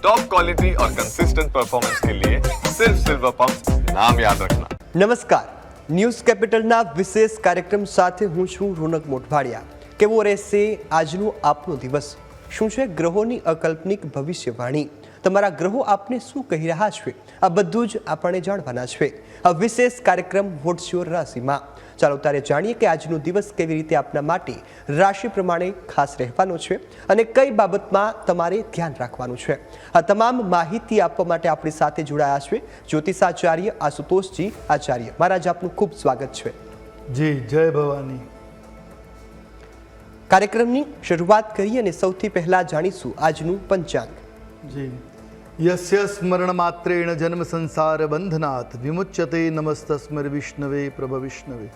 Top quality और consistent performance के लिए सिर्फ सिल्वर पंप नाम याद रखना। નમસ્કાર, ન્યૂઝ કેપિટલના વિશેષ કાર્યક્રમ સાથે હું છું રોનક મોટવાડિયા। કેવો રહેશે આજનો આપનો દિવસ? શું છે ગ્રહોની અકલ્પનિક ભવિષ્યવાણી? તમારા ગ્રહો આપને શું કહી રહ્યા છે? આ બધું જ આપણે જાણવાના છે આ વિશેષ કાર્યક્રમ વોટ્સ યોર રાશિમાં। ચાલો ત્યારે જાણીએ કે આજનો દિવસ કેવી રીતે આપના માટે રાશિ પ્રમાણે ખાસ રહેવાનો છે અને કઈ બાબતમાં તમારે ધ્યાન રાખવાનું છે। આ તમામ માહિતી આપવા માટે આપણી સાથે જોડાયા છે જ્યોતિષાચાર્ય આશુતોષજી આચાર્ય। મહારાજ, આપનું ખૂબ સ્વાગત છે। જી, જય ભવાની। કાર્યક્રમની શરૂઆત કરીએ અને સૌથી પહેલા જાણીશું આજનું પંચાંગ। જી, યસ્ય સ્મરણ માત્રેણ જન્મ સંસાર બંધનાથ વિમુચ્યતે નમસ્તસ્મૈ વિષ્ણવે પ્રભ વિષ્ણવે।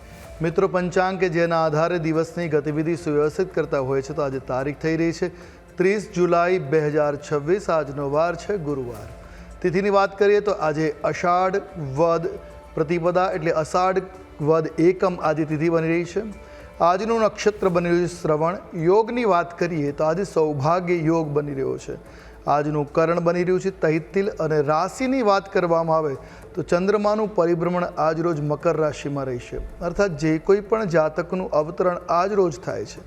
મિત્રો, પંચાંગ કે જેના આધારે દિવસની ગતિવિધિ સુવ્યવસ્થિત કરતા હોય છે, તો આજે તારીખ થઈ રહી છે 30 જુલાઈ 2026। આજનો વાર છે ગુરુવાર। તિથિની વાત કરીએ તો આજે અષાઢ વદ પ્રતિપદા એટલે અષાઢ વદ એકમ આજે તિથિ બની રહી છે। આજનું નક્ષત્ર બની રહ્યું છે શ્રવણ। યોગની વાત કરીએ તો આજે સૌભાગ્ય યોગ બની રહ્યો છે। આજનું કરણ બની રહ્યું છે તૈતિલ। અને રાશિની વાત કરવામાં આવે તો ચંદ્રમાનું પરિભ્રમણ આજ રોજ મકર રાશિમાં રહેશે, અર્થાત જે કોઈ પણ જાતકનું અવતરણ આજ રોજ થાય છે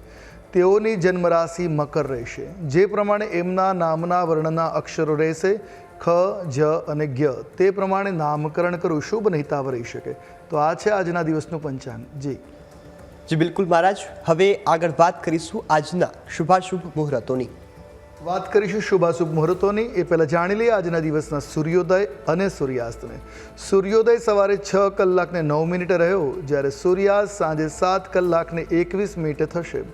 તેઓની જન્મ રાશિ મકર રહેશે। જે પ્રમાણે એમના નામના વર્ણના અક્ષરો રહેશે ખ, જ અને જ્ઞ, તે પ્રમાણે નામકરણ કરવું શુભ અને હિતાવ રહી શકે। તો આ છે આજના દિવસનું પંચાંગ। જી જી બિલકુલ મહારાજ, હવે આગળ વાત કરીશું આજના શુભાશુભ મુહૂર્તોની। વાત કરીશું શુભાશુભ મુહૂર્તોની। એ પહેલાં જાણી લઈએ આજના દિવસના સૂર્યોદય અને સૂર્યાસ્તને। સૂર્યોદય સવારે 6:09 રહ્યો, જ્યારે સૂર્યાસ્ત સાંજે 7:21 થશે।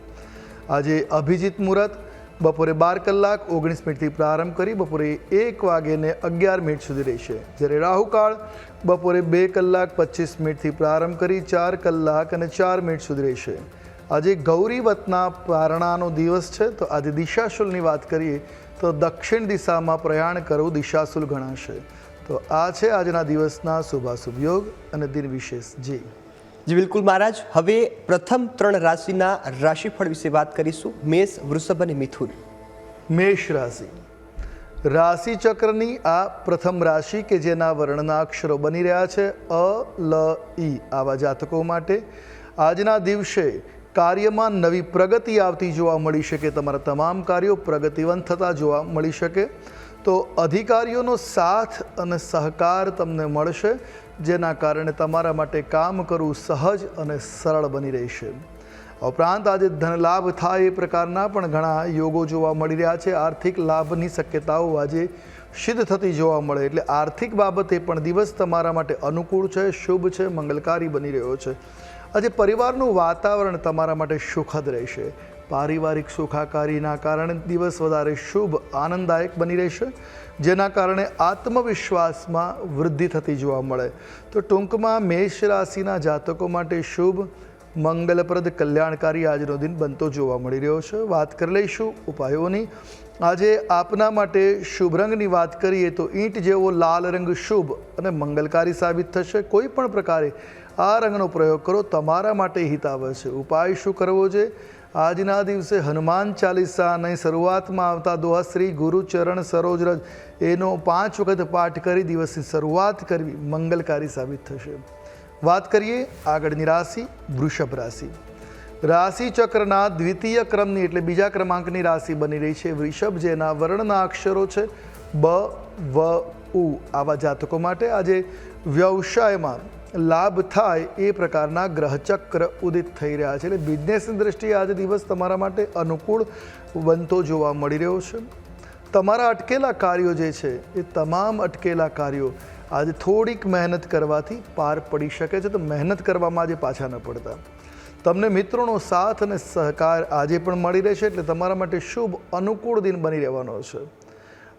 આજે અભિજીત મુહૂર્ત બપોરે 12:19 પ્રારંભ કરી બપોરે 1:11 સુધી રહેશે, જ્યારે રાહુકાળ બપોરે 2:25 પ્રારંભ કરી 4:04 સુધી રહેશે। આજે ગૌરીવતના પારણાનો દિવસ છે, તો આજે દિશાશુલની વાત કરીએ તો દક્ષિણ દિશામાં પ્રયાણ કરવું દિશાશુલ ગણાશે। તો આ છે આજના દિવસના શુભાશુભ યોગ અને દિન વિશેષ। જી જી બિલકુલ મહારાજ, હવે પ્રથમ 3 રાશિના રાશિફળ વિશે વાત કરીશું। મેષ, વૃષભ અને મિથુન। મેષ રાશિ, રાશિ ચક્રની આ પ્રથમ રાશિ કે જેના વર્ણના અક્ષરો બની રહ્યા છે અ, લ, ઈ, આવા જાતકો માટે આજના દિવસે કાર્યમાં નવી પ્રગતિ આવતી જોવા મળી શકે। તમારા તમામ કાર્યો પ્રગતિવંત થતા જોવા મળી શકે। તો અધિકારીઓનો સાથ અને સહકાર તમને મળશે, જેના કારણે તમારા માટે કામ કરવું સહજ અને સરળ બની રહેશે। ઉપરાંત આજે ધનલાભ થાય એ પ્રકારના પણ ઘણા યોગો જોવા મળી રહ્યા છે। આર્થિક લાભની શક્યતાઓ આજે સિદ્ધ થતી જોવા મળે, એટલે આર્થિક બાબતે પણ દિવસ તમારા માટે અનુકૂળ છે, શુભ છે, મંગલકારી બની રહ્યો છે। આજે પરિવારનું વાતાવરણ તમારા માટે સુખદ રહેશે। પારિવારિક સુખાકારીના કારણે દિવસ વધારે શુભ આનંદદાયક બની રહેશે, જેના કારણે આત્મવિશ્વાસમાં વૃદ્ધિ થતી જોવા મળે। તો ટૂંકમાં મેષ રાશિના જાતકો માટે શુભ, મંગલપ્રદ, કલ્યાણકારી આજનો દિન બનતો જોવા મળી રહ્યો છે। વાત કરી લઈશું ઉપાયોની। આજે આપના માટે શુભ રંગની વાત કરીએ તો ઈંટ જેવો લાલ રંગ શુભ અને મંગલકારી સાબિત થશે। કોઈ પણ પ્રકારે આ રંગનો પ્રયોગ કરો, તમારા માટે હિતાવ છે। ઉપાય શું કરવો છે? આજના દિવસે હનુમાન ચાલીસાની શરૂઆતમાં આવતા દોહા શ્રી ગુરુચરણ સરોજ રજ એનો 5 વખત પાઠ કરી દિવસની શરૂઆત કરવી મંગલકારી સાબિત થશે। વાત કરીએ આગળની રાશિ વૃષભ રાશિ। રાશિ ચક્રના દ્વિતીય ક્રમની એટલે બીજા ક્રમાંકની રાશિ બની રહી છે વૃષભ, જેના વર્ણના અક્ષરો છે બ, વ, ઉ, આવા જાતકો માટે આજે વ્યવસાયમાં લાભ થાય એ પ્રકારના ગ્રહચક્ર ઉદિત થઈ રહ્યા છે, એટલે બિઝનેસની દ્રષ્ટિએ આજે દિવસ તમારા માટે અનુકૂળ બનતો જોવા મળી રહ્યો છે। તમારા અટકેલા કાર્યો જે છે એ તમામ અટકેલા કાર્યો આજે થોડીક મહેનત કરવાથી પાર પડી શકે છે। તો મહેનત કરવામાં આજે પાછા ન પડતા। તમને મિત્રોનો સાથ અને સહકાર આજે પણ મળી રહેશે, એટલે તમારા માટે શુભ અનુકૂળ દિન બની રહેવાનો છે।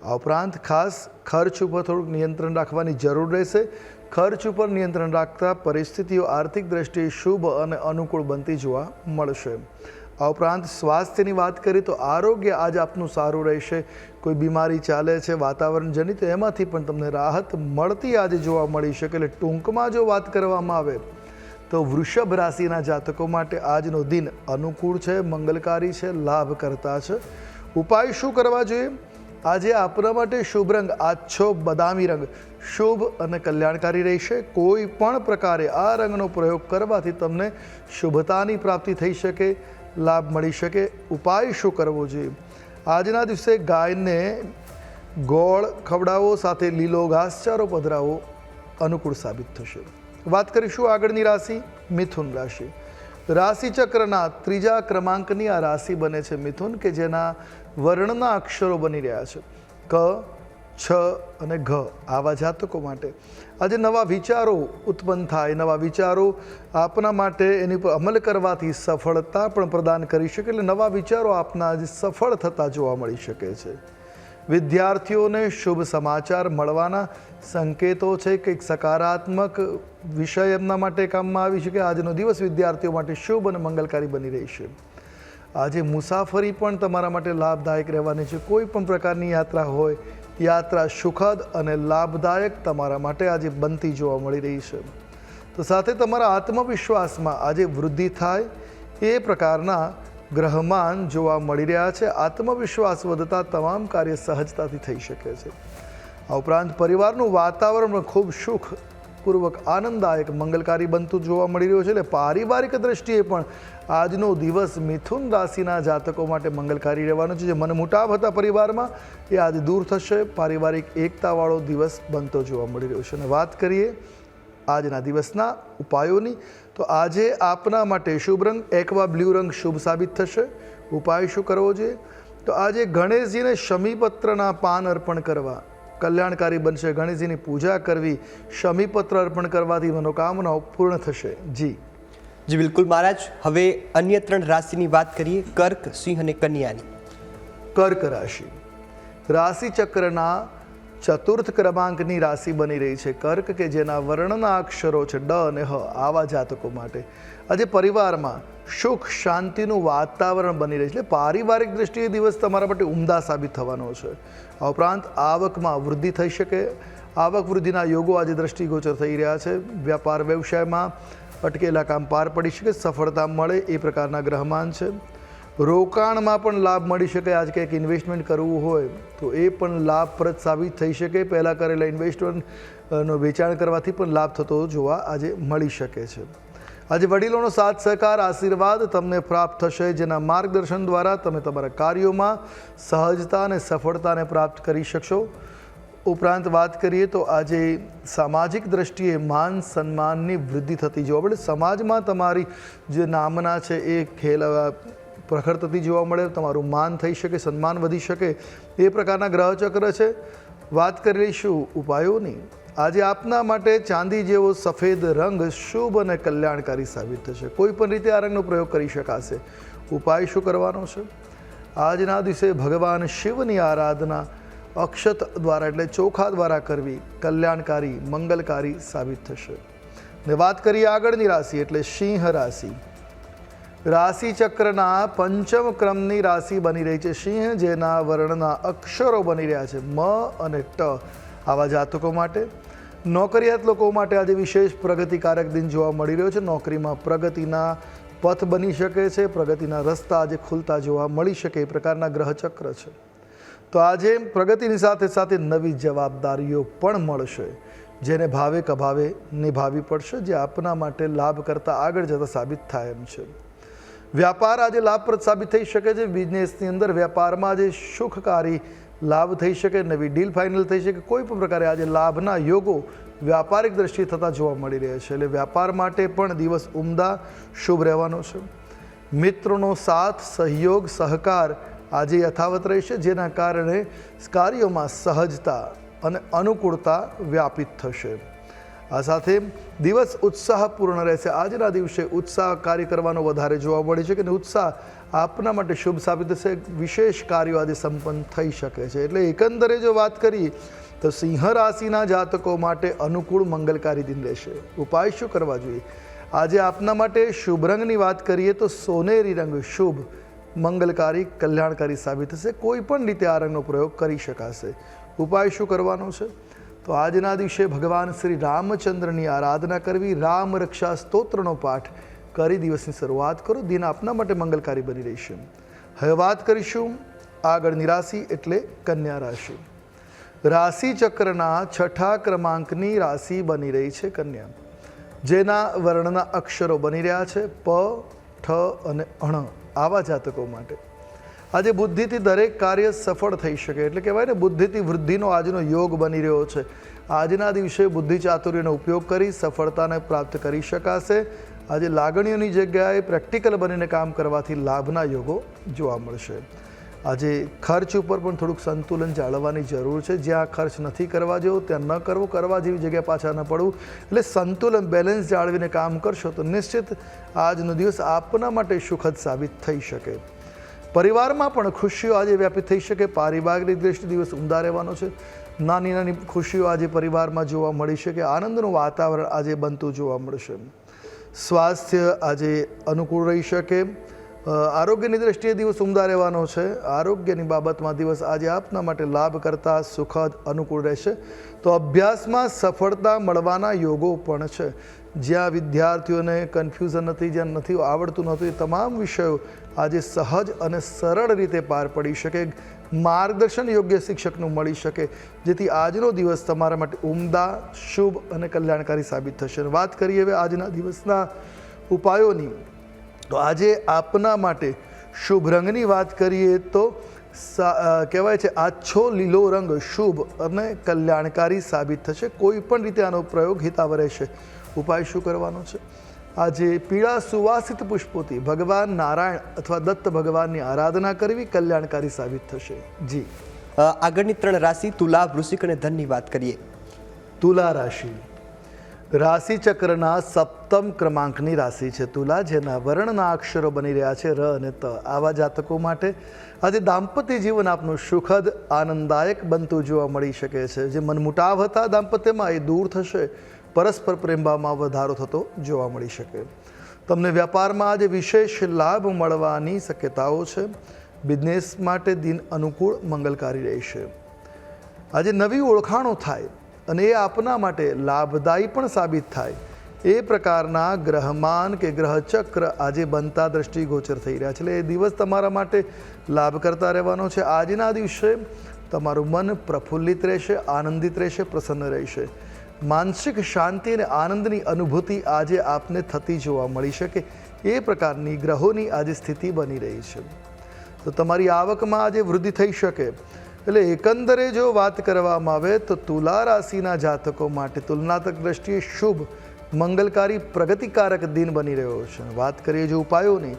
આ ઉપરાંત ખાસ ખર્ચ ઉપર થોડુંક નિયંત્રણ રાખવાની જરૂર રહેશે। ખર્ચ ઉપર નિયંત્રણ રાખતા પરિસ્થિતિઓ આર્થિક દ્રષ્ટિએ શુભ અને અનુકૂળ બનતી જોવા મળશે। આ ઉપરાંત સ્વાસ્થ્યની વાત કરીએ તો આરોગ્ય આજ આપનું સારું રહેશે। કોઈ બીમારી ચાલે છે વાતાવરણ જનિત, એમાંથી પણ તમને રાહત મળતી આજે જોવા મળી શકે। એટલે ટૂંકમાં જો વાત કરવામાં આવે તો વૃષભ રાશિના જાતકો માટે આજનો દિન અનુકૂળ છે, મંગલકારી છે, લાભ કરતા છે। ઉપાય શું કરવા જોઈએ? આજે આપણા માટે શુભ રંગ આછો બદામી રંગ શુભ અને કલ્યાણકારી રહેશે. કોઈ પણ પ્રકારે આ રંગનો પ્રયોગ કરવાથી તમને શુભતાની પ્રાપ્તિ થઈ શકે, લાભ મળી શકે. ઉપાય શું કરવો જોઈએ? આજના દિવસે ગાયને ગોળ ખવડાવો, સાથે લીલો ઘાસચારો પધરાવો, અનુકૂળ સાબિત થશે. વાત કરીશું આગળની રાશિ મિથુન રાશિ. રાશિ ચક્રના ત્રીજા ક્રમાંકની આ રાશિ બને છે મિથુન, કે જેના વર્ણના અક્ષરો બની રહ્યા છે ક, છ અને ઘ. આવા જાતકો માટે આજે નવા વિચારો ઉત્પન્ન થાય. નવા વિચારો આપના માટે એની પર અમલ કરવાથી સફળતા પણ પ્રદાન કરી શકે. એટલે નવા વિચારો આપના આજે સફળ થતા જોવા મળી શકે છે. વિદ્યાર્થીઓને શુભ સમાચાર મળવાના સંકેતો છે. કંઈક સકારાત્મક વિષય એમના માટે કામમાં આવી શકે. આજનો દિવસ વિદ્યાર્થીઓ માટે શુભ અને મંગલકારી બની રહેશે. આજે મુસાફરી પણ તમારા માટે લાભદાયક રહેવાની છે. કોઈ પણ પ્રકારની યાત્રા હોય, યાત્રા સુખદ અને લાભદાયક તમારા માટે આજે બનતી જોવા મળી રહી છે. તો સાથે તમારા આત્મવિશ્વાસમાં આજે વૃદ્ધિ થાય એ પ્રકારના ગ્રહમાન જોવા મળી રહ્યા છે. આત્મવિશ્વાસ વધતા તમામ કાર્ય સહજતાથી થઈ શકે છે. આ ઉપરાંત પરિવારનું વાતાવરણ પણ ખૂબ સુખપૂર્વક આનંદદાયક મંગલકારી બનતું જોવા મળી રહ્યું છે. એટલે પારિવારિક દ્રષ્ટિએ પણ આજનો દિવસ મિથુન રાશિના જાતકો માટે મંગલકારી રહેવાનો છે. જે મનમુટાવ હતા પરિવારમાં એ આજે દૂર થશે. પારિવારિક એકતાવાળો દિવસ બનતો જોવા મળી રહ્યો છે. અને વાત કરીએ આજના દિવસના ઉપાયોની, તો આજે આપના માટે શુભ રંગ એક્વા બ્લુ રંગ શુભ સાબિત થશે. ઉપાય શું કરવો જોઈએ? તો આજે ગણેશજીને શમીપત્રના પાન અર્પણ કરવા કલ્યાણકારી બનશે. ગણેશજીની પૂજા કરવી, શમીપત્ર અર્પણ કરવાથી મનોકામનાઓ પૂર્ણ થશે. જી બિલકુલ મહારાજ. હવે અન્ય 3 રાશિની વાત કરીએ, કર્ક, સિંહ અને કન્યાની. કર્ક રાશિ રાશિ ચક્રના ચતુર્થ ક્રમાંકની રાશિ બની રહી છે કર્ક, કે જેના વર્ણના અક્ષરો છે ડ અને હ. આવા જાતકો માટે આજે પરિવારમાં સુખ શાંતિનું વાતાવરણ બની રહે છે. એટલે પારિવારિક દ્રષ્ટિએ દિવસ તમારા માટે ઉમદા સાબિત થવાનો છે. આ ઉપરાંત આવકમાં વૃદ્ધિ થઈ શકે. આવક વૃદ્ધિના યોગો આજે દ્રષ્ટિગોચર થઈ રહ્યા છે. વ્યાપાર વ્યવસાયમાં અટકેલા કામ પાર પડી શકે, સફળતા મળે એ પ્રકારના ગ્રહમાન છે. રોકાણમાં પણ લાભ મળી શકે. આજ કંઈક ઇન્વેસ્ટમેન્ટ કરવું હોય તો એ પણ લાભપ્રદ સાબિત થઈ શકે. પહેલાં કરેલા ઇન્વેસ્ટમેન્ટનું વેચાણ કરવાથી પણ લાભ થતો જોવા આજે મળી શકે છે. આજે વડીલોનો સાથ સહકાર આશીર્વાદ તમને પ્રાપ્ત થશે, જેના માર્ગદર્શન દ્વારા તમે તમારા કાર્યોમાં સહજતા અને સફળતાને પ્રાપ્ત કરી શકશો. ઉપરાંત વાત કરીએ તો આજે સામાજિક દ્રષ્ટિએ માન સન્માનની વૃદ્ધિ થતી જોવા મળે. સમાજમાં તમારી જે નામના છે એ પ્રખર થતી જોવા મળે. તમારું માન થઈ શકે, સન્માન વધી શકે એ પ્રકારના ગ્રહચક્ર છે. વાત કરી લઈશું ઉપાયોની. આજે આપના માટે ચાંદી જેવો સફેદ રંગ શુભ અને કલ્યાણકારી સાબિત થશે. કોઈ પણ રીતે આ રંગનો પ્રયોગ કરી શકાશે. ઉપાય શું કરવાનો છે? આજના દિવસે ભગવાન શિવની આરાધના અક્ષત દ્વારા એટલે ચોખા દ્વારા કરવી કલ્યાણકારી મંગલકારી સાબિત થશે. ને વાત કરીએ આગળની રાશિ એટલે સિંહ રાશિ. રાશિ ચક્રના પંચમ ક્રમની રાશિ બની રહી છે સિંહ, જેના વર્ણના અક્ષરો બની રહ્યા છે મ અને ટ. આવા જાતકો માટે નોકરિયાત લોકો માટે આજે વિશેષ પ્રગતિકારક દિન જોવા મળી રહ્યો છે. નોકરીમાં પ્રગતિના પથ બની શકે છે. પ્રગતિના રસ્તા આજે ખુલતા જોવા મળી શકે એ પ્રકારના ગ્રહચક્ર છે. તો આજે પ્રગતિની સાથે સાથે નવી જવાબદારીઓ પણ મળશે, જેને ભાવે કભાવે નિભાવવી પડશે, જે આપના માટે લાભ કરતાં આગળ જતાં સાબિત થાય એમ છે. વ્યાપાર આજે લાભપ્રદ સાબિત થઈ શકે છે. બિઝનેસની અંદર વ્યાપારમાં આજે સુખકારી લાભ થઈ શકે, નવી ડીલ ફાઇનલ થઈ શકે. કોઈ પણ પ્રકારે આજે લાભના યોગો વ્યાપારિક દ્રષ્ટિએ થતા જોવા મળી રહ્યા છે. એટલે વ્યાપાર માટે પણ દિવસ ઉમદા શુભ રહેવાનો છે. મિત્રોનો સાથ સહયોગ સહકાર આજે યથાવત રહેશે, જેના કારણે કાર્યોમાં સહજતા અને અનુકૂળતા વ્યાપિત થશે. આ સાથે દિવસ ઉત્સાહપૂર્ણ રહેશે. આજના દિવસે ઉત્સાહ કાર્ય કરવાનો વધારે જોવા મળે છે કે ઉત્સાહ આપના માટે શુભ સાબિત થશે. વિશેષ કાર્યો આજે સંપન્ન થઈ શકે છે. એટલે એકંદરે જો વાત કરીએ તો સિંહ રાશિના જાતકો માટે અનુકૂળ મંગલકારી દિન રહેશે. ઉપાય શું કરવા જોઈએ? આજે આપના માટે શુભ રંગની વાત કરીએ તો સોનેરી રંગ શુભ મંગલકારી કલ્યાણકારી સાબિત થશે. કોઈ પણ રીતે આ રંગનો પ્રયોગ કરી શકાશે. ઉપાય શું કરવાનો છે? તો આજના દિવસે ભગવાન શ્રી રામચંદ્રની આરાધના કરવી, રામ રક્ષા સ્તોત્રનો પાઠ કરી દિવસની શરૂઆત કરો. દિન આપના માટે મંગલકારી બની રહેશે. હવે વાત કરીશું આગળની રાશિ એટલે કન્યા રાશિ. રાશિ ચક્રના 6થા ક્રમાંકની રાશિ બની રહી છે કન્યા, જેના વર્ણના અક્ષરો બની રહ્યા છે પ, ઠ અને અણ. આવા જાતકો માટે આજે બુદ્ધિથી દરેક કાર્ય સફળ થઈ શકે, એટલે કહેવાય ને બુદ્ધિથી વૃદ્ધિનો આજનો યોગ બની રહ્યો છે. આજના દિવસે બુદ્ધિ ચાતુર્યનો ઉપયોગ કરી સફળતાને પ્રાપ્ત કરી શકાશે. આજે લાગણીઓની જગ્યાએ પ્રેક્ટિકલ બનીને કામ કરવાથી લાભના યોગો જોવા મળશે. આજે ખર્ચ ઉપર પણ થોડુંક સંતુલન જાળવવાની જરૂર છે. જ્યાં ખર્ચ નથી કરવા જેવો ત્યાં ન કરવો, કરવા જેવી જગ્યાએ પાછા ન પડવું. એટલે સંતુલન, બેલેન્સ જાળવીને કામ કરશો તો નિશ્ચિત આજનો દિવસ આપના માટે સુખદ સાબિત થઈ શકે. પરિવારમાં પણ ખુશીઓ આજે વ્યાપિત થઈ શકે. પારિવારિક દ્રષ્ટિ દિવસ ઉમદા રહેવાનો છે. નાની નાની ખુશીઓ આજે પરિવારમાં જોવા મળી શકે. આનંદનું વાતાવરણ આજે બનતું જોવા મળશે. સ્વાસ્થ્ય આજે અનુકૂળ રહી શકે. આરોગ્યની દ્રષ્ટિએ દિવસ ઉમદા રહેવાનો છે. આરોગ્યની બાબતમાં દિવસ આજે આપના માટે લાભ કરતા સુખદ અનુકૂળ રહેશે. તો અભ્યાસમાં સફળતા મળવાના યોગો પણ છે. જ્યાં વિદ્યાર્થીઓને કન્ફ્યુઝન નથી, જ્યાં નથી આવડતું નહોતું, એ તમામ વિષયો આજે સહજ અને સરળ રીતે પાર પડી શકે. માર્ગદર્શન યોગ્ય શિક્ષકનું મળી શકે, જેથી આજનો દિવસ તમારા માટે ઉમદા, શુભ અને કલ્યાણકારી સાબિત થશે. વાત કરીએ હવે આજના દિવસના ઉપાયોની, તો આજે આપના માટે શુભ રંગની વાત કરીએ તો કહેવાય છે આછો લીલો રંગ શુભ અને કલ્યાણકારી સાબિત થશે. કોઈ પણ રીતે આનો પ્રયોગ હિતાવ રહેશે. ઉપાય શું કરવાનો છે? આજે પીળા સુવાસિત પુષ્પોથી ભગવાન નારાયણ અથવા દત્ત ભગવાનની આરાધના કરવી કલ્યાણકારી સાબિત થશે. જી, આગળની 3 રાશિ તુલા, વૃશ્ચિક અને ધનની વાત કરીએ. તુલા રાશિ રાશિ ચક્રના 7મ ક્રમાંકની રાશિ છે તુલા, જેના વર્ણના અક્ષરો બની રહ્યા છે ર અને ત. આવા જાતકો માટે આજે દાંપત્ય જીવન આપનું સુખદ, આનંદદાયક બનતું જોવા મળી શકે છે. જે મનમુટાવ હતા દાંપત્યમાં એ દૂર થશે. પરસ્પર પ્રેમભાવમાં વધારો થતો જોવા મળી શકે. તમને વ્યાપારમાં આજે વિશેષ લાભ મળવાની શક્યતાઓ છે. બિઝનેસ માટે દિન અનુકૂળ, મંગલકારી રહેશે. આજે નવી ઓળખાણો થાય અને એ આપના માટે લાભદાયી પણ સાબિત થાય, એ પ્રકારના ગ્રહમાન કે ગ્રહચક્ર આજે બનતા દ્રષ્ટિગોચર થઈ રહ્યા છે. એટલે એ દિવસ તમારા માટે લાભ કરતા રહેવાનો છે. આજના દિવસે તમારું મન પ્રફુલ્લિત રહેશે, આનંદિત રહેશે, પ્રસન્ન રહેશે. માનસિક શાંતિ અને આનંદની અનુભૂતિ આજે આપને થતી જોવા મળી શકે. એ પ્રકારની ગ્રહોની આજે સ્થિતિ બની રહી છે. તો તમારી આવકમાં આજે વૃદ્ધિ થઈ શકે. એટલે એકંદરે જો વાત કરવામાં આવે તો તુલા રાશિના જાતકો માટે તુલનાત્મક દ્રષ્ટિએ શુભ, મંગલકારી, પ્રગતિકારક દિન બની રહ્યો છે. વાત કરીએ જો ઉપાયોની,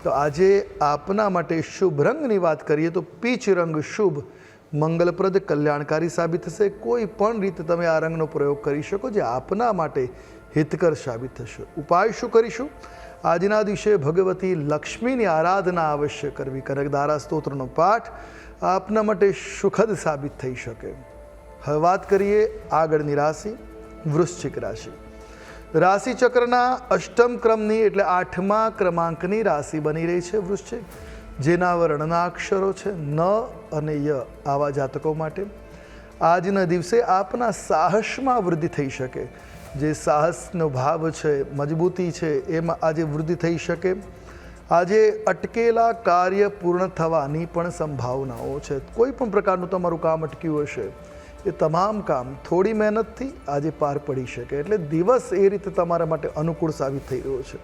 તો આજે આપના માટે શુભ રંગની વાત કરીએ તો પીચ રંગ શુભ, મંગલપ્રદ, કલ્યાણકારી સાબિત થશે. કોઈ પણ રીતે તમે આ રંગનો પ્રયોગ કરી શકો, જે આપના માટે હિતકર સાબિત થશે. ઉપાય શું કરીશું? આજના દિવસે ભગવતી લક્ષ્મીની આરાધના અવશ્ય કરવી. કનકધારા સ્તોત્રનો પાઠ આપના માટે સુખદ સાબિત થઈ શકે. હવે વાત કરીએ આગળની રાશિ વૃશ્ચિક રાશિ. રાશિ ચક્રના 8મ ક્રમની એટલે 8મા ક્રમાંકની રાશિ બની રહી છે વૃશ્ચિક, જેના વર્ણના અક્ષરો છે ન અને ય. આવા જાતકો માટે આજના દિવસે આપના સાહસમાં વૃદ્ધિ થઈ શકે. જે સાહસનો ભાવ છે, મજબૂતી છે, એમાં આજે વૃદ્ધિ થઈ શકે. આજે અટકેલા કાર્ય પૂર્ણ થવાની પણ સંભાવનાઓ છે. કોઈ પણ પ્રકારનું તમારું કામ અટક્યું હશે, એ તમામ કામ થોડી મહેનતથી આજે પાર પડી શકે. એટલે દિવસ એ રીતે તમારા માટે અનુકૂળ સાબિત થઈ રહ્યો છે.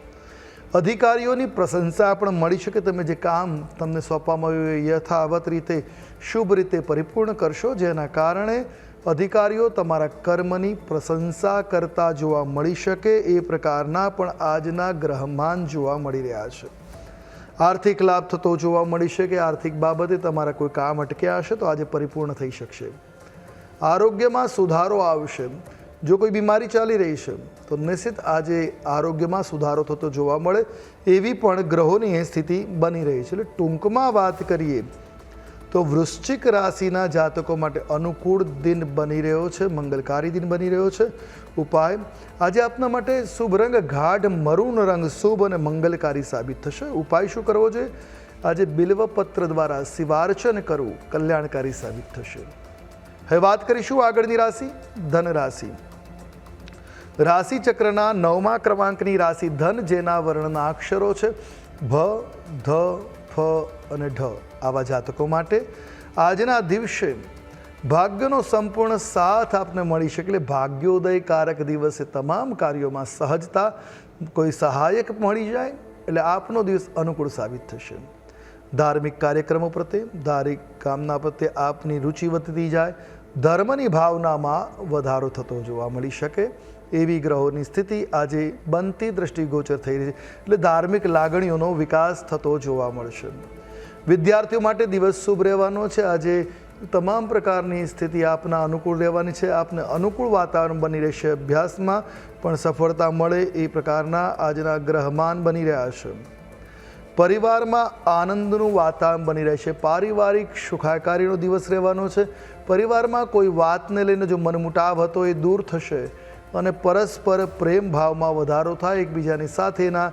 અધિકારીઓની પ્રશંસા પણ મળી શકે. તમે જે કામ તમને સોંપવામાં આવ્યું એ યથાવત રીતે શુભ રીતે પરિપૂર્ણ કરશો, જેના કારણે અધિકારીઓ તમારા કર્મની પ્રશંસા કરતા જોવા મળી શકે. એ પ્રકારના પણ આજના ગ્રહમાન જોવા મળી રહ્યા છે. આર્થિક લાભ થતો જોવા મળી શકે. આર્થિક બાબતે તમારા કોઈ કામ અટક્યા હશે તો આજે પરિપૂર્ણ થઈ શકશે. આરોગ્યમાં સુધારો આવશે. જો કોઈ બીમારી ચાલી રહી છે તો નિશ્ચિત આજે આરોગ્યમાં સુધારો થતો જોવા મળે, એવી પણ ગ્રહોની સ્થિતિ બની રહી છે. એટલે ટૂંકમાં વાત કરીએ તો વૃશ્ચિક રાશિના જાતકો માટે અનુકૂળ દિન બની રહ્યો છે, મંગલકારી દિન બની રહ્યો છે. ઉપાય, આજે આપના માટે શુભ રંગ ગાઢ મરૂન રંગ શુભ અને મંગલકારી સાબિત થશે. ઉપાય શું કરવો જોઈએ? આજે બિલ્વપત્ર દ્વારા શિવાર્ચન કરવું કલ્યાણકારી સાબિત થશે. હવે વાત કરીશું આગળની રાશિ ધન રાશિ. રાશિ ચક્રના 9મા ક્રમાંકની રાશિ ધન, જેના વર્ણના અક્ષરો છે ભ, ધ, ફ અને ઢ. આવા જાતકો માટે આજના દિવસે ભાગ્યનો સંપૂર્ણ સાથ આપને મળી શકે, એટલે ભાગ્યોદયકારક દિવસે તમામ કાર્યોમાં સહજતા, કોઈ સહાયક મળી જાય એટલે આપનો દિવસ અનુકૂળ સાબિત થશે. ધાર્મિક કાર્યક્રમો પ્રત્યે, ધાર્મિક કામના પ્રત્યે આપની રુચિ વધતી જાય, ધર્મની ભાવનામાં વધારો થતો જોવા મળી શકે એવી ગ્રહોની સ્થિતિ આજે બનતી દ્રષ્ટિગોચર થઈ રહી છે, એટલે ધાર્મિક લાગણીઓનો વિકાસ થતો જોવા મળશે. વિદ્યાર્થીઓ માટે દિવસ શુભ રહેવાનો છે. આજે તમામ પ્રકારની સ્થિતિ આપના અનુકૂળ રહેવાની છે. આપને અનુકૂળ વાતાવરણ બની રહેશે. અભ્યાસમાં પણ સફળતા મળે એ પ્રકારના આજના ગ્રહમાન બની રહ્યા છે. પરિવારમાં આનંદનું વાતાવરણ બની રહેશે. પારિવારિક સુખાકારીનો દિવસ રહેવાનો છે. પરિવારમાં કોઈ વાતને લઈને જો મનમુટાવ હતો એ દૂર થશે અને પરસ્પર પ્રેમ ભાવમાં વધારો થાય. એકબીજાની સાથેના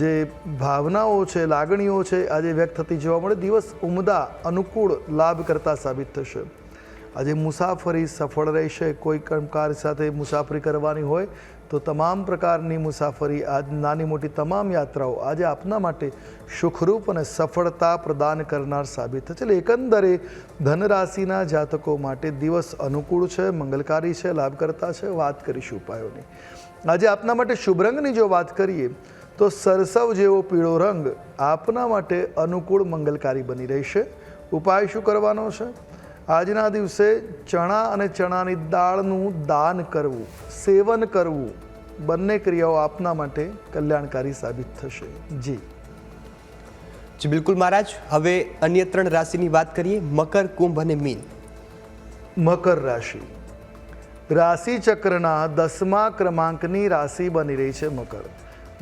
જે ભાવનાઓ છે, લાગણીઓ છે, આજે વ્યક્ત થતી જોવા મળે. દિવસ ઉમદા, અનુકૂળ, લાભ કરતા સાબિત થશે. આજે મુસાફરી સફળ રહેશે. કોઈ કામકાજ સાથે મુસાફરી કરવાની હોય તો તમામ પ્રકારની મુસાફરી, આજ નાની મોટી તમામ યાત્રાઓ આજે આપના માટે સુખરૂપ અને સફળતા પ્રદાન કરનાર સાબિત થશે. એટલે એકંદરે ધનરાશિના જાતકો માટે દિવસ અનુકૂળ છે, મંગલકારી છે, લાભકર્તા છે. વાત કરીશું ઉપાયોની. આજે આપના માટે શુભ રંગની જો વાત કરીએ તો સરસવ જેવો પીળો રંગ આપના માટે અનુકૂળ મંગલકારી બની રહેશે. ઉપાય શું કરવાનો છે? આજના દિવસે ચણા અને ચણાની દાળનું દાન કરવું, સેવન કરવું, બંને ક્રિયાઓ આપના માટે કલ્યાણકારી સાબિત થશે. જી બિલકુલ મહારાજ. હવે અન્ય 3 રાશિની વાત કરીએ, મકર, કુંભ અને મીન. મકર રાશિ રાશિ ચક્રના 10મા ક્રમાંકની રાશિ બની રહી છે મકર,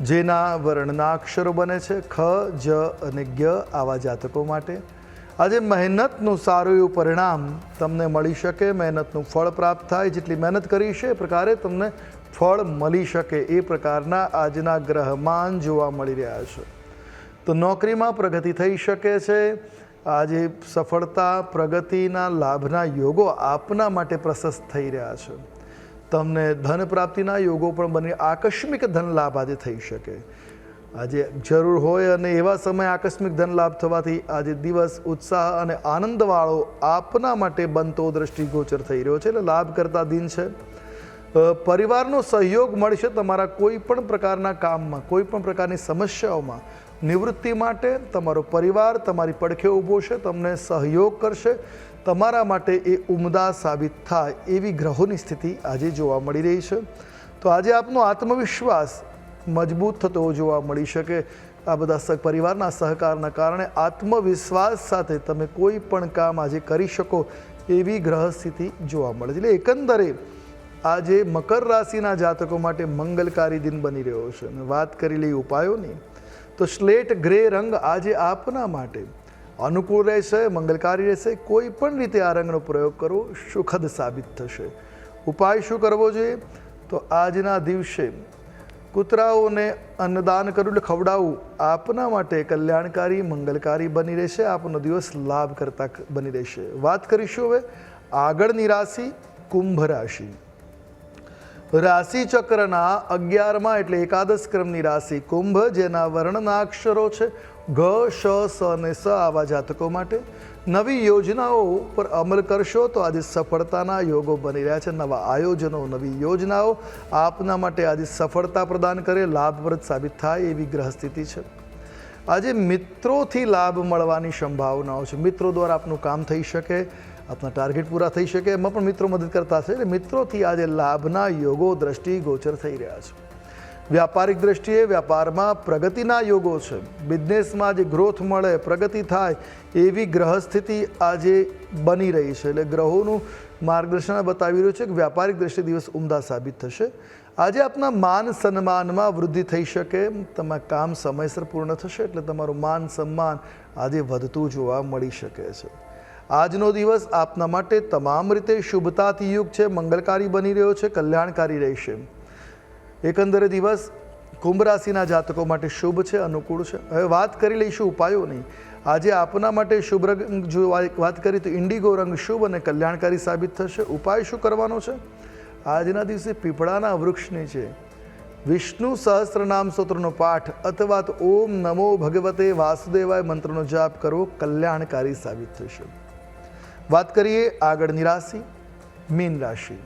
જેના વર્ણના અક્ષરો બને છે ખ, જ અને જ્ઞ. આવા જાતકો માટે આજે મહેનતનું સારું એવું પરિણામ તમને મળી શકે. મહેનતનું ફળ પ્રાપ્ત થાય. જેટલી મહેનત કરી છે એ પ્રકારે તમને ફળ મળી શકે એ પ્રકારના આજના ગ્રહમાન જોવા મળી રહ્યા છે. તો નોકરીમાં પ્રગતિ થઈ શકે છે. આજે સફળતા, પ્રગતિના લાભના યોગો આપના માટે પ્રશસ્ત થઈ રહ્યા છે. તમને ધન પ્રાપ્તિના યોગો પણ બની, આકસ્મિક ધન લાભ આજે થઈ શકે. આજે જરૂર હોય અને એવા સમયે આકસ્મિક ધન લાભ થવાથી આજે દિવસ ઉત્સાહ અને આનંદવાળો આપના માટે બનતો દ્રષ્ટિગોચર થઈ રહ્યો છે. એટલે લાભ કરતા દિન છે. પરિવારનો સહયોગ મળશે. તમારા કોઈ પણ પ્રકારના કામમાં, કોઈ પણ પ્રકારની સમસ્યાઓમાં નિવૃત્તિ માટે તમારો પરિવાર તમારી પડખે ઊભો છે, તમને સહયોગ કરશે. તમારા માટે એ ઉમદા સાબિત થાય એવી ગ્રહોની સ્થિતિ આજે જોવા મળી રહી છે. તો આજે આપનો આત્મવિશ્વાસ મજબૂત થતો જોવા મળી શકે. આ બધા પરિવારના સહકારના કારણે આત્મવિશ્વાસ સાથે તમે કોઈ પણ કામ આજે કરી શકો એવી ગ્રહ સ્થિતિ જોવા મળે છે. એટલે એકંદરે આજે મકર રાશિના જાતકો માટે મંગલકારી દિન બની રહ્યો છે. અને વાત કરી લઈ ઉપાયોની તો સ્લેટ ગ્રે રંગ આજે આપના માટે અનુકૂળ રહેશે, મંગલકારી રહેશે. કોઈ પણ રીતે આ રંગનો પ્રયોગ કરવો સુખદ સાબિત થશે. ઉપાય શું કરવો જોઈએ? તો આજના દિવસે કૂતરાઓને અન્નદાન કરવું, એટલે ખવડાવવું આપના માટે કલ્યાણકારી, મંગલકારી બની રહેશે. આપનો દિવસ લાભ કરતા બની રહેશે. વાત કરીશું હવે આગળની રાશિ, કુંભ રાશિ. રાશિ ચક્રના 11મા એટલે એકાદશ ક્રમની રાશિ કુંભ, જેના વર્ણના અક્ષરો છે ઘ, શ, સ અને સ. આવા જાતકો માટે નવી યોજનાઓ પર અમલ કરશો તો આજે સફળતાના યોગો બની રહ્યા છે. નવા આયોજનો, નવી યોજનાઓ આપના માટે આજે સફળતા પ્રદાન કરે, લાભપ્રદ સાબિત થાય એવી ગ્રહ સ્થિતિ છે. આજે મિત્રોથી લાભ મળવાની સંભાવનાઓ છે. મિત્રો દ્વારા આપનું કામ થઈ શકે, આપના ટાર્ગેટ પૂરા થઈ શકે, એમાં પણ મિત્રો મદદ કરતા છે. એટલે મિત્રોથી આજે લાભના યોગો દ્રષ્ટિગોચર થઈ રહ્યા છે. વ્યાપારિક દ્રષ્ટિએ વ્યાપારમાં પ્રગતિના યોગો છે. બિઝનેસમાં જે ગ્રોથ મળે, પ્રગતિ થાય એવી ગ્રહ સ્થિતિ આજે બની રહી છે. એટલે ગ્રહોનું માર્ગદર્શન બતાવી રહ્યું છે કે વ્યાપારિક દ્રષ્ટિએ દિવસ ઉમદા સાબિત થશે. આજે આપના માન સન્માનમાં વૃદ્ધિ થઈ શકે. તમારું કામ સમયસર પૂર્ણ થશે એટલે તમારું માન સન્માન આજે વધતું જોવા મળી શકે છે. આજનો દિવસ આપના માટે તમામ રીતે શુભતાથી યુક્ત છે, મંગલકારી બની રહ્યો છે, કલ્યાણકારી રહેશે. એકંદરે દિવસ કુંભ રાશિના જાતકો માટે શુભ છે, અનુકૂળ છે. હવે વાત કરી લઈશું ઉપાયોની. આજે આપના માટે શુભ રંગ જો વાત કરીએ તો ઇન્ડિગો રંગ શુભ અને કલ્યાણકારી સાબિત થશે. ઉપાય શું કરવાનો છે? આજના દિવસે પીપળાના વૃક્ષ નીચે વિષ્ણુ સહસ્ત્રનામ સ્તોત્રનો પાઠ અથવા તો ઓમ નમો ભગવતે વાસુદેવાય મંત્રનો જાપ કરવો કલ્યાણકારી સાબિત થશે. વાત કરીએ આગળની રાશિ મીન રાશિ.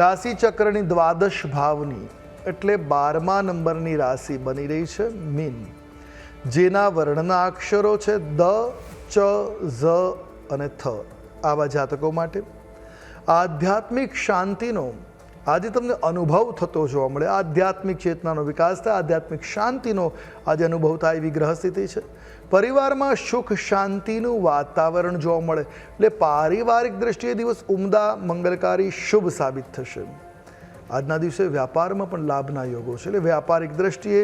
રાશિ ચક્રની દ્વાદશ ભાવની એટલે 12મા નંબરની રાશિ બની રહી છે મીન, જેના વર્ણના અક્ષરો છે દ, ચ, ઝ અને થ. આવા જાતકો માટે આધ્યાત્મિક શાંતિનો આજે તમને અનુભવ થતો જોવા મળે. આધ્યાત્મિક ચેતનાનો વિકાસ થાય, આધ્યાત્મિક શાંતિનો આજે અનુભવ થાય એવી ગ્રહ સ્થિતિ છે. પરિવારમાં સુખ શાંતિનું વાતાવરણ જોવા મળે એટલે પારિવારિક દ્રષ્ટિએ દિવસ ઉમદા, મંગલકારી, શુભ સાબિત થશે. આજના દિવસે વ્યાપારમાં પણ લાભના યોગો છે એટલે વ્યાપારિક દ્રષ્ટિએ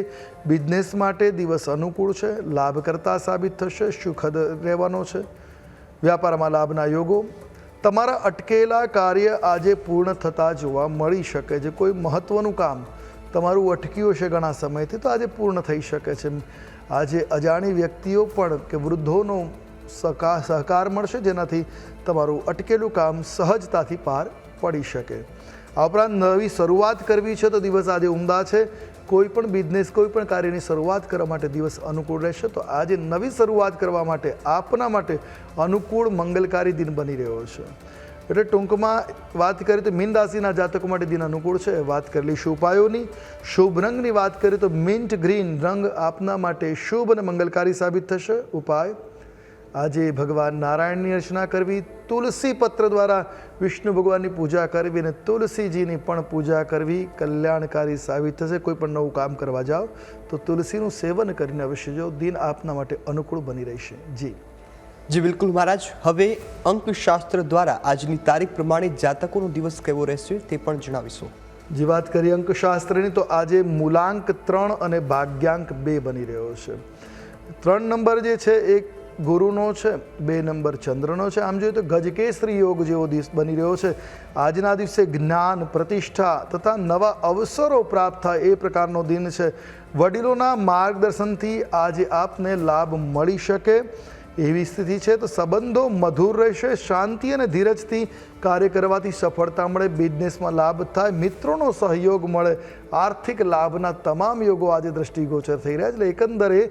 બિઝનેસ માટે દિવસ અનુકૂળ છે, લાભકર્તા સાબિત થશે, સુખદ રહેવાનો છે. વ્યાપારમાં લાભના યોગો. તમારા અટકેલા કાર્ય આજે પૂર્ણ થતા જોવા મળી શકે છે. કોઈ મહત્ત્વનું કામ તમારું અટક્યું છે ઘણા સમયથી તો આજે પૂર્ણ થઈ શકે છે. આજે અજાણી વ્યક્તિઓ પણ કે વૃદ્ધોનો સહકાર મળશે, જેનાથી તમારું અટકેલું કામ સહજતાથી પાર પડી શકે. આ ઉપરાંત નવી શરૂઆત કરવી છે તો દિવસ આજે ઉમદા છે. કોઈ પણ બિઝનેસ, કોઈ પણ કાર્યની શરૂઆત કરવા માટે દિવસ અનુકૂળ રહેશે. તો આજે નવી શરૂઆત કરવા માટે આપના માટે અનુકૂળ મંગલકારી દિન બની રહ્યો છે. એટલે ટૂંકમાં વાત કરીએ તો મીન રાશિના જાતકો માટે દિન અનુકૂળ છે. વાત કરી લઈશું ઉપાયોની. શુભ રંગની વાત કરીએ તો મિન્ટ ગ્રીન રંગ આપના માટે શુભ અને મંગલકારી સાબિત થશે. ઉપાય આજે ભગવાન નારાયણની અર્ચના કરવી, તુલસી પત્ર દ્વારા વિષ્ણુ ભગવાનની પૂજા કરવી અને તુલસીજીની પણ પૂજા કરવી કલ્યાણકારી સાબિત થશે. કોઈ પણ નવું કામ કરવા જાઓ તો તુલસીનું સેવન કરીને અવશ્ય જો દિન આપના માટે અનુકૂળ બની રહેશે. જી બિલકુલ મહારાજ. હવે અંકશાસ્ત્ર દ્વારા આજની તારીખ પ્રમાણે જાતકોનો દિવસ કેવો રહેશે તે પણ જણાવીશું. જે વાત કરીએ અંકશાસ્ત્રની તો આજે મૂલાંક 3 અને ભાગ્યાંક 2 બની રહ્યો છે. 3 નંબર જે છે એ ગુરુનો છે, 2 નંબર ચંદ્રનો છે. આમ જોઈએ તો ગજકેસરી યોગ જેવો દિવસ બની રહ્યો છે. આજના દિવસે જ્ઞાન, પ્રતિષ્ઠા તથા નવા અવસરો પ્રાપ્ત થાય એ પ્રકારનો દિન છે. વડીલોના માર્ગદર્શનથી આજે આપને લાભ મળી શકે એવી સ્થિતિ છે. તો સંબંધો મધુર રહેશે. શાંતિ અને ધીરજથી કાર્ય કરવાથી સફળતા મળે, બિઝનેસમાં લાભ થાય, મિત્રોનો સહયોગ મળે. આર્થિક લાભના તમામ યોગો આજે દ્રષ્ટિગોચર થઈ રહ્યા છે. એટલે એકંદરે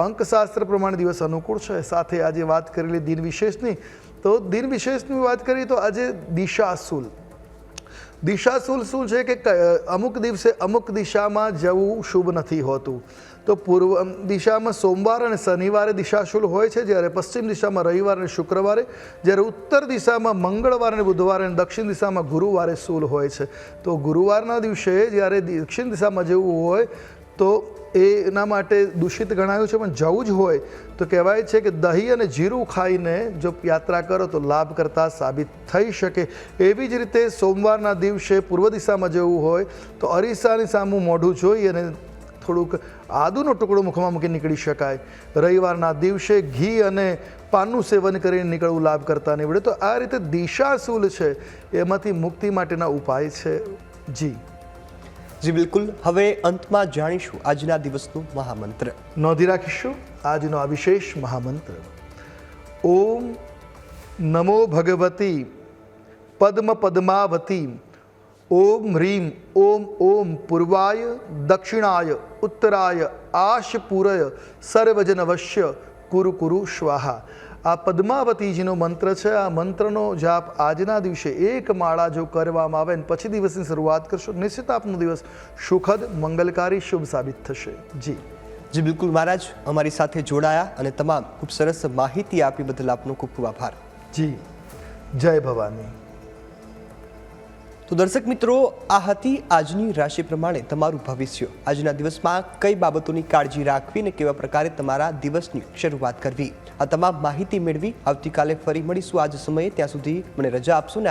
અંકશાસ્ત્ર પ્રમાણે દિવસ અનુકૂળ છે. સાથે આજે વાત કરેલી દિન વિશેષની તો દિન વિશેષની વાત કરીએ તો આજે દિશાશુલ. દિશાશુલ શું છે કે અમુક દિવસે અમુક દિશામાં જવું શુભ નથી હોતું. તો પૂર્વ દિશામાં સોમવાર અને શનિવારે દિશાશુલ હોય છે, જ્યારે પશ્ચિમ દિશામાં રવિવાર અને શુક્રવારે, જ્યારે ઉત્તર દિશામાં મંગળવાર અને બુધવારે અને દક્ષિણ દિશામાં ગુરુવારે શુલ હોય છે. તો ગુરુવારના દિવસે જ્યારે દક્ષિણ દિશામાં જવું હોય તો એના માટે દૂષિત ગણાયું છે, પણ જવું જ હોય તો કહેવાય છે કે દહીં અને જીરું ખાઈને જો યાત્રા કરો તો લાભ કરતા સાબિત થઈ શકે. એવી જ રીતે સોમવારના દિવસે પૂર્વ દિશામાં જવું હોય તો અરીસાની સામું મોઢું જોઈ અને થોડુંક આદુનો ટુકડો મુખમાં મૂકી નીકળી શકાય. રવિવારના દિવસે ઘી અને પાનનું સેવન કરીને નીકળવું લાભ કરતા નીવડે. તો આ રીતે દિશાશુલ છે એમાંથી મુક્તિ માટેના ઉપાય છે. જી બિલકુલ. હવે અંતમાં જાણીશું આજના દિવસનું મહામંત્ર. નોંધી રાખીશું આજનો આ વિશેષ મહામંત્ર. ઓમ નમો ભગવતી પદ્મ પદ્માવતી ઓમ હ્રીમ ઓમ ઓમ પૂર્વાય દક્ષિણાય ઉત્તરાય આશપૂરય સર્વજનવશ્ય કુરુ કુરુ સ્વાહા. આ પદ્માવતીજીનો મંત્ર છે. આ મંત્રનો જાપ આજના દિવસે 1 માળા જો કરવામાં આવે ને પછી દિવસની શરૂઆત કરશો, નિશ્ચિત આપનો દિવસ સુખદ, મંગલકારી, શુભ સાબિત થશે. જી બિલકુલ મહારાજ, અમારી સાથે જોડાયા અને તમામ ખૂબ સરસ માહિતી આપી બદલ આપનો ખૂબ ખૂબ આભાર. જી જય ભવાની. તો દર્શક મિત્રો, આ હતી આજની રાશિ પ્રમાણે તમારું ભવિષ્ય. આજના દિવસમાં કઈ બાબતોની કાળજી રાખવી અને કેવા પ્રકારે તમારા દિવસની શરૂઆત કરવી, આ તમામ માહિતી મેળવી આવતીકાલે ફરી મળીશું આ જ સમયે. ત્યાં સુધી મને રજા આપશો ને